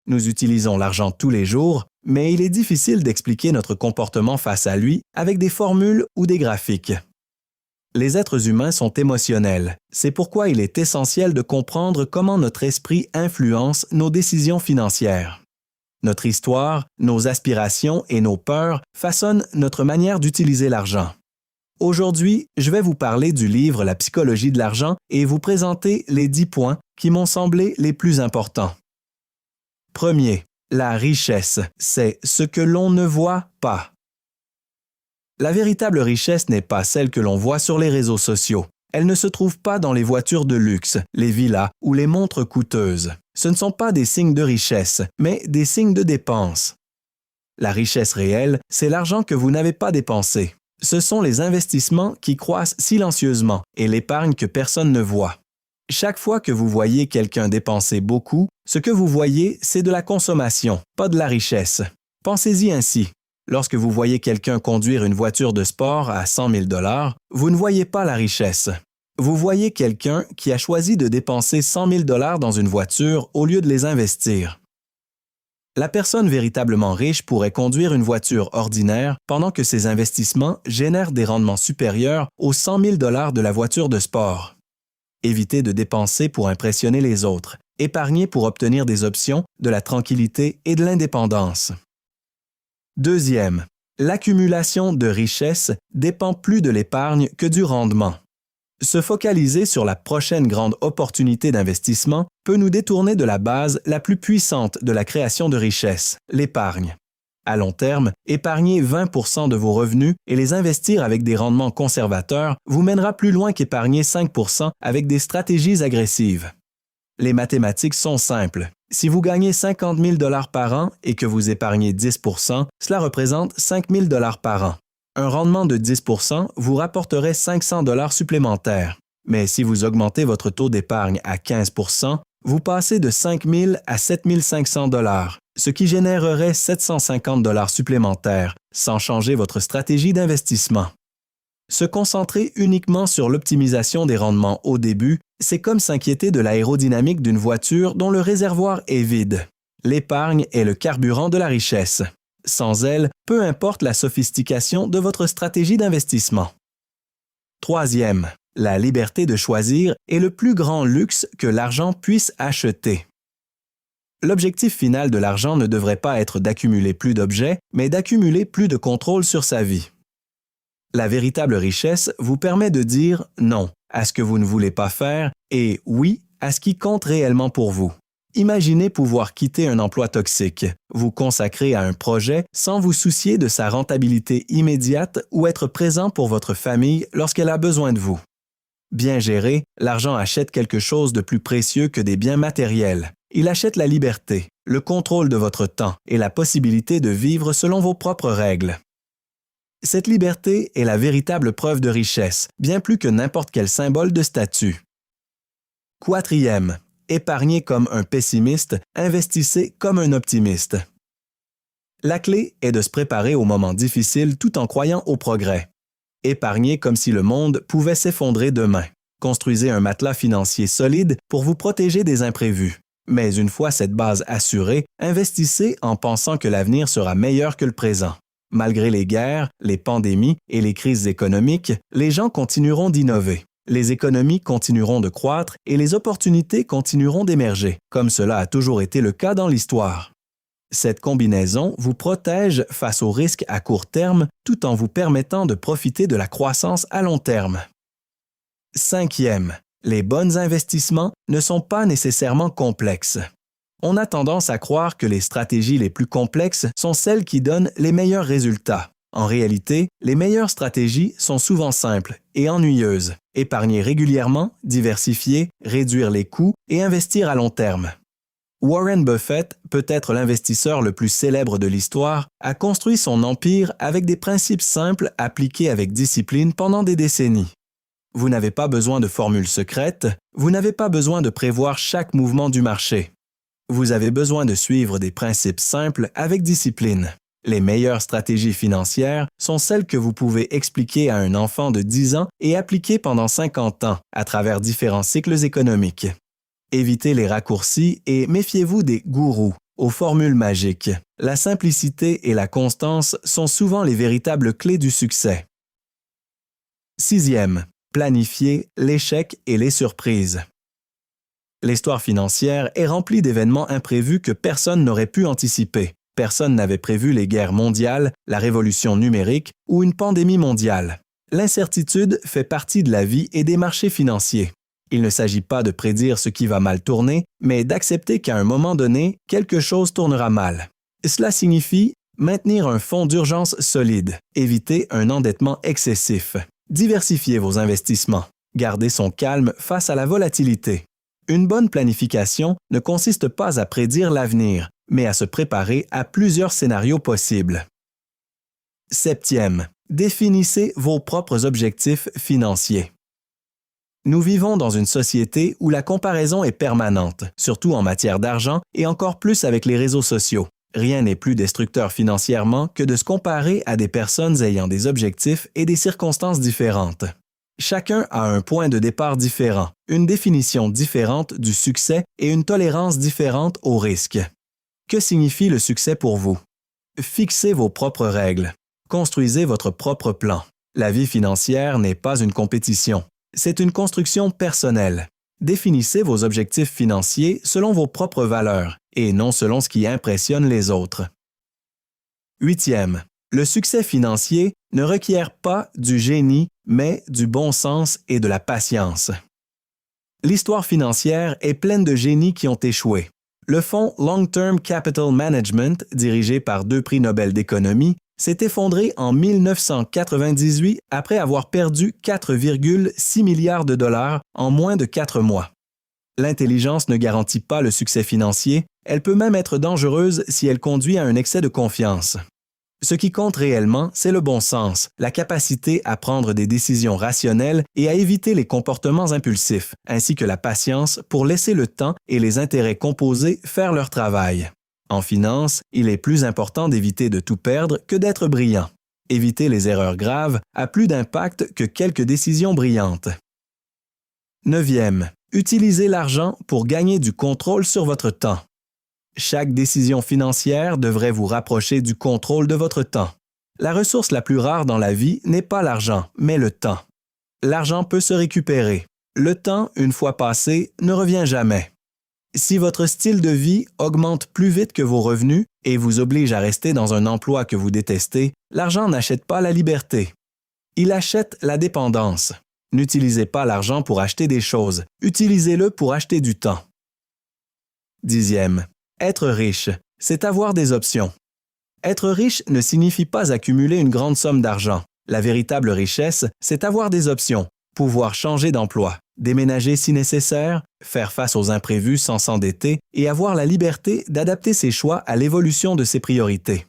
Nous utilisons l'argent tous les jours, mais il est difficile d'expliquer notre comportement face à lui avec des formules ou des graphiques. Les êtres humains sont émotionnels. C'est pourquoi il est essentiel de comprendre comment notre esprit influence nos décisions financières. Notre histoire, nos aspirations et nos peurs façonnent notre manière d'utiliser l'argent. Aujourd'hui, je vais vous parler du livre La psychologie de l'argent et vous présenter les 10 points qui m'ont semblé les plus importants. Premier, la richesse, c'est ce que l'on ne voit pas. La véritable richesse n'est pas celle que l'on voit sur les réseaux sociaux. Elle ne se trouve pas dans les voitures de luxe, les villas ou les montres coûteuses. Ce ne sont pas des signes de richesse, mais des signes de dépense. La richesse réelle, c'est l'argent que vous n'avez pas dépensé. Ce sont les investissements qui croissent silencieusement et l'épargne que personne ne voit. Chaque fois que vous voyez quelqu'un dépenser beaucoup, ce que vous voyez, c'est de la consommation, pas de la richesse. Pensez-y ainsi. Lorsque vous voyez quelqu'un conduire une voiture de sport à 100 000 $, vous ne voyez pas la richesse. Vous voyez quelqu'un qui a choisi de dépenser 100 000 $ dans une voiture au lieu de les investir. La personne véritablement riche pourrait conduire une voiture ordinaire pendant que ses investissements génèrent des rendements supérieurs aux 100 000 $ de la voiture de sport. Évitez de dépenser pour impressionner les autres. Épargnez pour obtenir des options, de la tranquillité et de l'indépendance. Deuxième, l'accumulation de richesses dépend plus de l'épargne que du rendement. Se focaliser sur la prochaine grande opportunité d'investissement peut nous détourner de la base la plus puissante de la création de richesses, l'épargne. À long terme, épargner 20% de vos revenus et les investir avec des rendements conservateurs vous mènera plus loin qu'épargner 5% avec des stratégies agressives. Les mathématiques sont simples. Si vous gagnez 50 000 $ par an et que vous épargnez 10%, cela représente 5 000 $ par an. Un rendement de 10% vous rapporterait 500 $ supplémentaires. Mais si vous augmentez votre taux d'épargne à 15%, vous passez de 5 000 à 7 500 $, ce qui générerait 750 $ supplémentaires, sans changer votre stratégie d'investissement. Se concentrer uniquement sur l'optimisation des rendements au début, c'est comme s'inquiéter de l'aérodynamique d'une voiture dont le réservoir est vide. L'épargne est le carburant de la richesse. Sans elle, peu importe la sophistication de votre stratégie d'investissement. Troisième, la liberté de choisir est le plus grand luxe que l'argent puisse acheter. L'objectif final de l'argent ne devrait pas être d'accumuler plus d'objets, mais d'accumuler plus de contrôle sur sa vie. La véritable richesse vous permet de dire non à ce que vous ne voulez pas faire et oui à ce qui compte réellement pour vous. Imaginez pouvoir quitter un emploi toxique, vous consacrer à un projet sans vous soucier de sa rentabilité immédiate ou être présent pour votre famille lorsqu'elle a besoin de vous. Bien géré, l'argent achète quelque chose de plus précieux que des biens matériels. Il achète la liberté, le contrôle de votre temps et la possibilité de vivre selon vos propres règles. Cette liberté est la véritable preuve de richesse, bien plus que n'importe quel symbole de statut. Quatrième, épargnez comme un pessimiste, investissez comme un optimiste. La clé est de se préparer aux moments difficiles tout en croyant au progrès. Épargnez comme si le monde pouvait s'effondrer demain. Construisez un matelas financier solide pour vous protéger des imprévus. Mais une fois cette base assurée, investissez en pensant que l'avenir sera meilleur que le présent. Malgré les guerres, les pandémies et les crises économiques, les gens continueront d'innover. Les économies continueront de croître et les opportunités continueront d'émerger, comme cela a toujours été le cas dans l'histoire. Cette combinaison vous protège face aux risques à court terme tout en vous permettant de profiter de la croissance à long terme. Cinquième, les bons investissements ne sont pas nécessairement complexes. On a tendance à croire que les stratégies les plus complexes sont celles qui donnent les meilleurs résultats. En réalité, les meilleures stratégies sont souvent simples et ennuyeuses. Épargner régulièrement, diversifier, réduire les coûts et investir à long terme. Warren Buffett, peut-être l'investisseur le plus célèbre de l'histoire, a construit son empire avec des principes simples appliqués avec discipline pendant des décennies. Vous n'avez pas besoin de formules secrètes, vous n'avez pas besoin de prévoir chaque mouvement du marché. Vous avez besoin de suivre des principes simples avec discipline. Les meilleures stratégies financières sont celles que vous pouvez expliquer à un enfant de 10 ans et appliquer pendant 50 ans à travers différents cycles économiques. Évitez les raccourcis et méfiez-vous des gourous. aux formules magiques. La simplicité et la constance sont souvent les véritables clés du succès. Sixième, planifier l'échec et les surprises. L'histoire financière est remplie d'événements imprévus que personne n'aurait pu anticiper. Personne n'avait prévu les guerres mondiales, la révolution numérique ou une pandémie mondiale. L'incertitude fait partie de la vie et des marchés financiers. Il ne s'agit pas de prédire ce qui va mal tourner, mais d'accepter qu'à un moment donné, quelque chose tournera mal. Cela signifie maintenir un fonds d'urgence solide, éviter un endettement excessif, diversifier vos investissements, garder son calme face à la volatilité. Une bonne planification ne consiste pas à prédire l'avenir, mais à se préparer à plusieurs scénarios possibles. Septième, définissez vos propres objectifs financiers. Nous vivons dans une société où la comparaison est permanente, surtout en matière d'argent et encore plus avec les réseaux sociaux. Rien n'est plus destructeur financièrement que de se comparer à des personnes ayant des objectifs et des circonstances différentes. Chacun a un point de départ différent, une définition différente du succès et une tolérance différente au risque. Que signifie le succès pour vous? Fixez vos propres règles. Construisez votre propre plan. La vie financière n'est pas une compétition. C'est une construction personnelle. Définissez vos objectifs financiers selon vos propres valeurs et non selon ce qui impressionne les autres. Huitième, le succès financier ne requiert pas du génie, mais du bon sens et de la patience. L'histoire financière est pleine de génies qui ont échoué. Le fonds Long Term Capital Management, dirigé par 2 prix Nobel d'économie, s'est effondré en 1998 après avoir perdu 4,6 milliards de dollars en moins de 4 mois. L'intelligence ne garantit pas le succès financier, elle peut même être dangereuse si elle conduit à un excès de confiance. Ce qui compte réellement, c'est le bon sens, la capacité à prendre des décisions rationnelles et à éviter les comportements impulsifs, ainsi que la patience pour laisser le temps et les intérêts composés faire leur travail. En finance, il est plus important d'éviter de tout perdre que d'être brillant. Éviter les erreurs graves a plus d'impact que quelques décisions brillantes. Neuvième, utilisez l'argent pour gagner du contrôle sur votre temps. Chaque décision financière devrait vous rapprocher du contrôle de votre temps. La ressource la plus rare dans la vie n'est pas l'argent, mais le temps. L'argent peut se récupérer. Le temps, une fois passé, ne revient jamais. Si votre style de vie augmente plus vite que vos revenus et vous oblige à rester dans un emploi que vous détestez, l'argent n'achète pas la liberté. Il achète la dépendance. N'utilisez pas l'argent pour acheter des choses, utilisez-le pour acheter du temps. Dixième, être riche, c'est avoir des options. Être riche ne signifie pas accumuler une grande somme d'argent. La véritable richesse, c'est avoir des options, pouvoir changer d'emploi, déménager si nécessaire, faire face aux imprévus sans s'endetter et avoir la liberté d'adapter ses choix à l'évolution de ses priorités.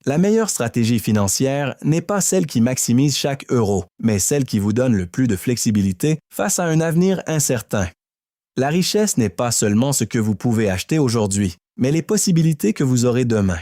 La meilleure stratégie financière n'est pas celle qui maximise chaque euro, mais celle qui vous donne le plus de flexibilité face à un avenir incertain. La richesse n'est pas seulement ce que vous pouvez acheter aujourd'hui, mais les possibilités que vous aurez demain.